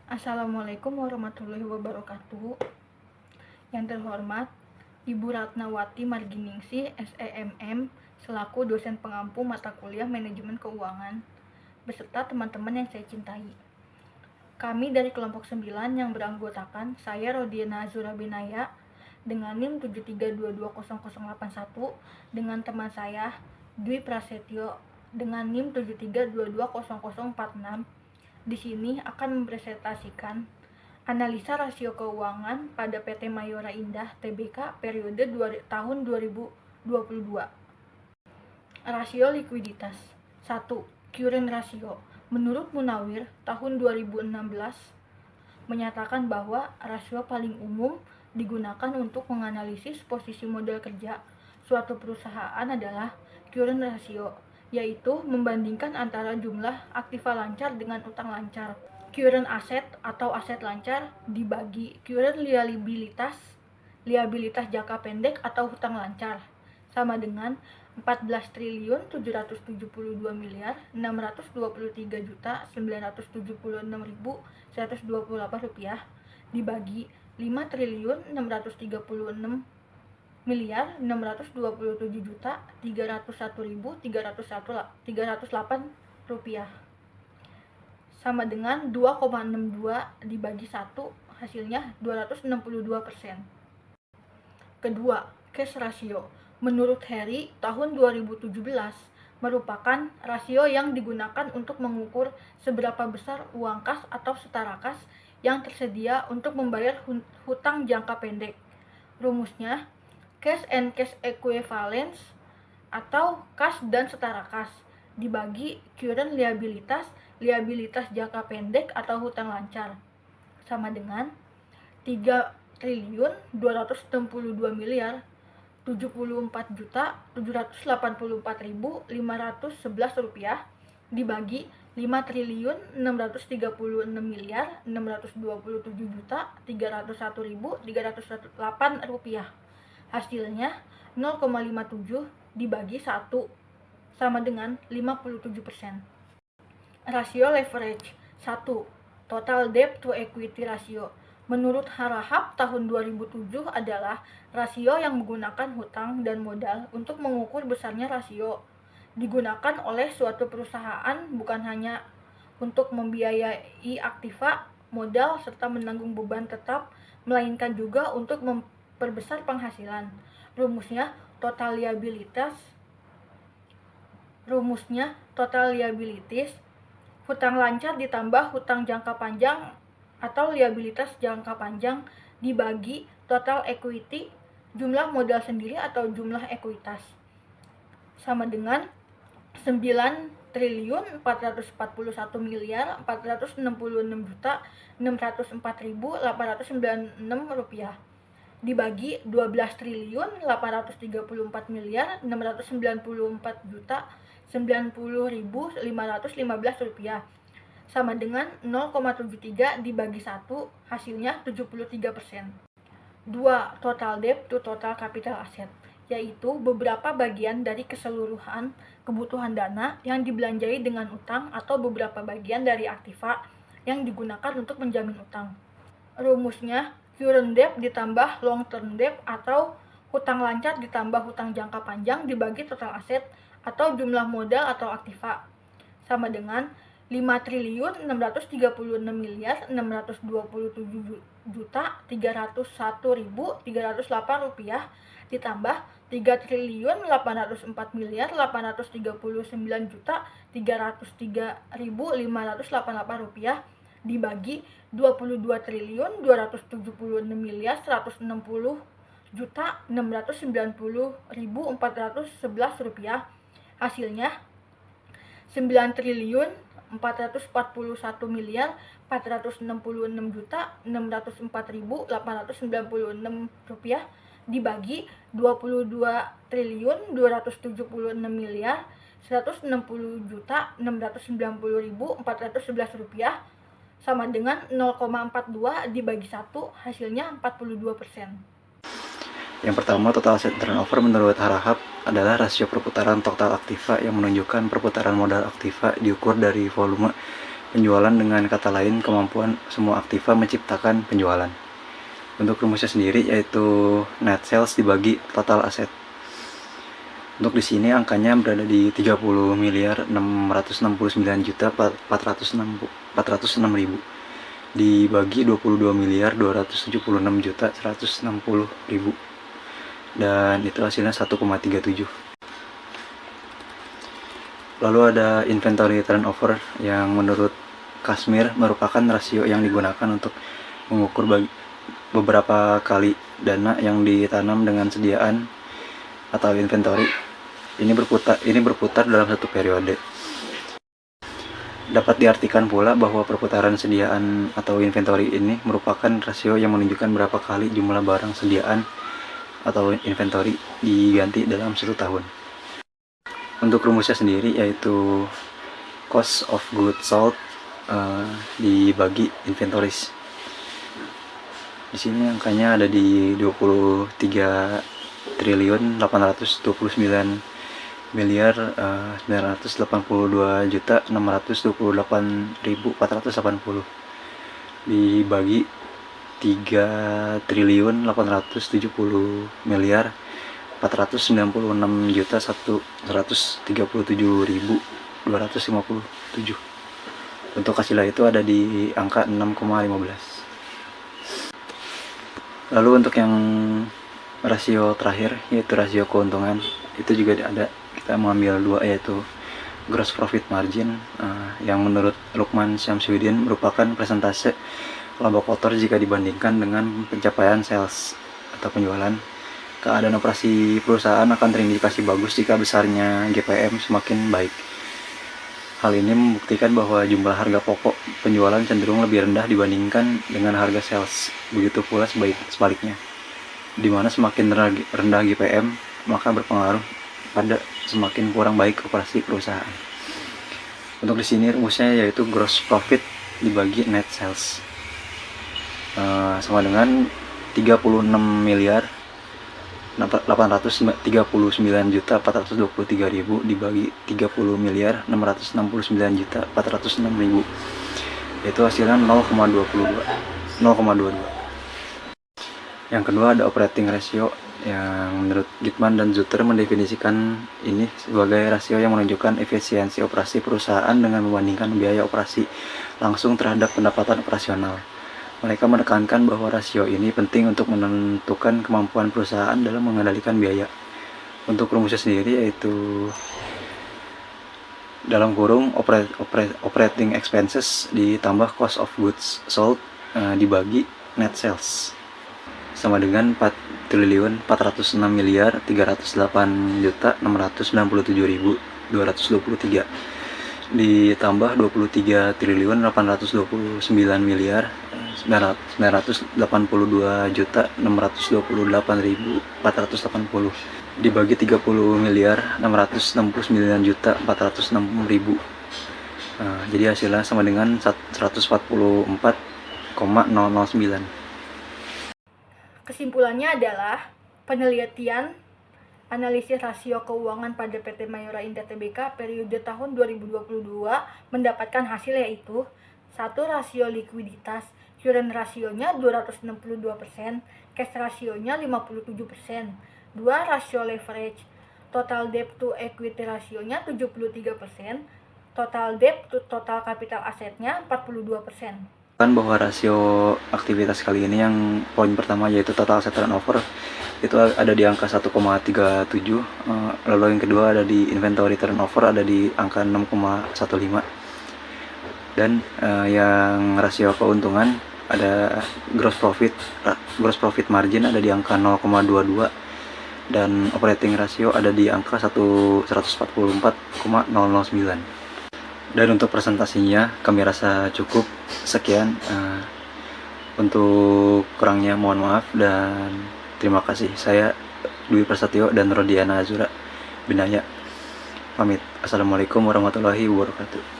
Assalamualaikum warahmatullahi wabarakatuh. Yang terhormat Ibu Ratnawati Marginingsih, SEMM, selaku dosen pengampu mata kuliah Manajemen Keuangan, beserta teman-teman yang saya cintai. Kami dari kelompok 9 yang beranggotakan saya Rodiana Zurabinaya dengan NIM 73220081 dengan teman saya Dwi Prasetyo dengan NIM 73220046. Di sini akan mempresentasikan analisa rasio keuangan pada PT Mayora Indah Tbk periode tahun 2022. Rasio likuiditas 1. Current ratio. Menurut Munawir tahun 2016 menyatakan bahwa rasio paling umum digunakan untuk menganalisis posisi modal kerja suatu perusahaan adalah current ratio, yaitu membandingkan antara jumlah aktiva lancar dengan utang lancar. Current asset atau aset lancar dibagi current liabilitas jangka pendek atau hutang lancar sama dengan 14.723.976.128 rupiah dibagi 5.637.601.308 rupiah sama dengan 2,62 dibagi 1, hasilnya 262%. Kedua, cash ratio. Menurut Harry, tahun 2017 merupakan rasio yang digunakan untuk mengukur seberapa besar uang kas atau setara kas yang tersedia untuk membayar hutang jangka pendek. Rumusnya, cash and cash equivalents atau kas dan setara kas dibagi current liabilitas jangka pendek atau hutang lancar sama dengan 3.274.784.511 rupiah dibagi 5.636.627.301.308 rupiah. Hasilnya 0,57 dibagi 1 sama dengan 57%. Rasio leverage 1. Total debt to equity ratio. Menurut Harahap tahun 2007 adalah rasio yang menggunakan hutang dan modal untuk mengukur besarnya rasio. Digunakan oleh suatu perusahaan bukan hanya untuk membiayai aktiva, modal, serta menanggung beban tetap, melainkan juga untuk memperbesar penghasilan. Rumusnya total liabilities hutang lancar ditambah hutang jangka panjang atau liabilitas jangka panjang dibagi total equity, jumlah modal sendiri atau jumlah ekuitas, sama dengan 9.441.466.604.896 rupiah dibagi 12.834.994.090.515 rupiah sama dengan 0,73 dibagi 1, hasilnya 73%. 2. Total debt to total capital asset, yaitu beberapa bagian dari keseluruhan kebutuhan dana yang dibelanjai dengan utang atau beberapa bagian dari aktiva yang digunakan untuk menjamin utang. Rumusnya current debt ditambah long term debt atau hutang lancar ditambah hutang jangka panjang dibagi total aset atau jumlah modal atau aktiva sama dengan 5.629.627.301.308 rupiah ditambah 3.839.839.303.588 rupiah dibagi 22.270.160.690.411 rupiah. Hasilnya 9.446.466.604.896 rupiah dibagi 22.170.160.690.411 rupiah sama dengan 0,42 dibagi 1, hasilnya 42%. Yang pertama, total asset turnover menurut Harahap adalah rasio perputaran total aktiva yang menunjukkan perputaran modal aktiva diukur dari volume penjualan, dengan kata lain kemampuan semua aktiva menciptakan penjualan. Untuk rumusnya sendiri yaitu net sales dibagi total aset. Untuk di sini angkanya berada di 30 miliar 669 juta 406 ribu dibagi 22 miliar 276 juta 160 ribu, dan itu hasilnya 1,37. Lalu ada inventory turnover yang menurut Kashmir merupakan rasio yang digunakan untuk mengukur beberapa kali dana yang ditanam dengan sediaan atau inventory. Ini berputar dalam satu periode. Dapat diartikan pula bahwa perputaran sediaan atau inventory ini merupakan rasio yang menunjukkan berapa kali jumlah barang sediaan atau inventory diganti dalam satu tahun. Untuk rumusnya sendiri yaitu cost of goods sold dibagi inventories. Di sini angkanya ada di 23 triliun 829 miliar 982 juta 628 ribu 480 dibagi 3 triliun 870 miliar 496 juta 137 ribu 257. Untuk hasilnya itu ada di angka 6,15. Lalu untuk yang rasio terakhir yaitu rasio keuntungan, itu juga ada, kita mengambil dua, yaitu gross profit margin yang menurut Lukman Syamsuddin merupakan persentase laba kotor jika dibandingkan dengan pencapaian sales atau penjualan. Keadaan operasi perusahaan akan terindikasi bagus jika besarnya GPM semakin baik. Hal ini membuktikan bahwa jumlah harga pokok penjualan cenderung lebih rendah dibandingkan dengan harga sales. Begitu pula sebaliknya, di mana semakin rendah GPM maka berpengaruh pada semakin kurang baik operasi perusahaan. Untuk di sini rumusnya yaitu gross profit dibagi net sales sama dengan 36 miliar 839 juta 423 ribu dibagi 30 miliar 669 juta 406 ribu, itu hasilnya 0,22. Yang kedua ada operating ratio yang menurut Gitman dan Zutter mendefinisikan ini sebagai rasio yang menunjukkan efisiensi operasi perusahaan dengan membandingkan biaya operasi langsung terhadap pendapatan operasional. Mereka menekankan bahwa rasio ini penting untuk menentukan kemampuan perusahaan dalam mengendalikan biaya. Untuk rumusnya sendiri yaitu dalam kurung operating expenses ditambah cost of goods sold dibagi net sales sama dengan 4 triliun 406 miliar 308 juta 697 ribu 223 ditambah 23 triliun 829 miliar 982 juta 628 ribu 480 dibagi 30 miliar 669 juta 406 ribu. Jadi hasilnya sama dengan 144,009. Kesimpulannya adalah penelitian analisis rasio keuangan pada PT Mayora Indah Tbk periode tahun 2022 mendapatkan hasil yaitu 1. Rasio likuiditas, current rasionya 262%, cash rasionya 57%. 2. Rasio leverage, total debt to equity rasionya 73%, total debt to total capital asetnya 42%. Kan bahwa rasio aktivitas kali ini yang poin pertama yaitu total asset turnover itu ada di angka 1,37, lalu yang kedua ada di inventory turnover ada di angka 6,15, dan yang rasio keuntungan ada gross profit margin ada di angka 0,22, dan operating ratio ada di angka 144,009. Dan untuk presentasinya kami rasa cukup sekian. Untuk kurangnya mohon maaf dan terima kasih. Saya Dwi Prasetyo dan Rodiana Azura Binaya pamit. Assalamualaikum warahmatullahi wabarakatuh.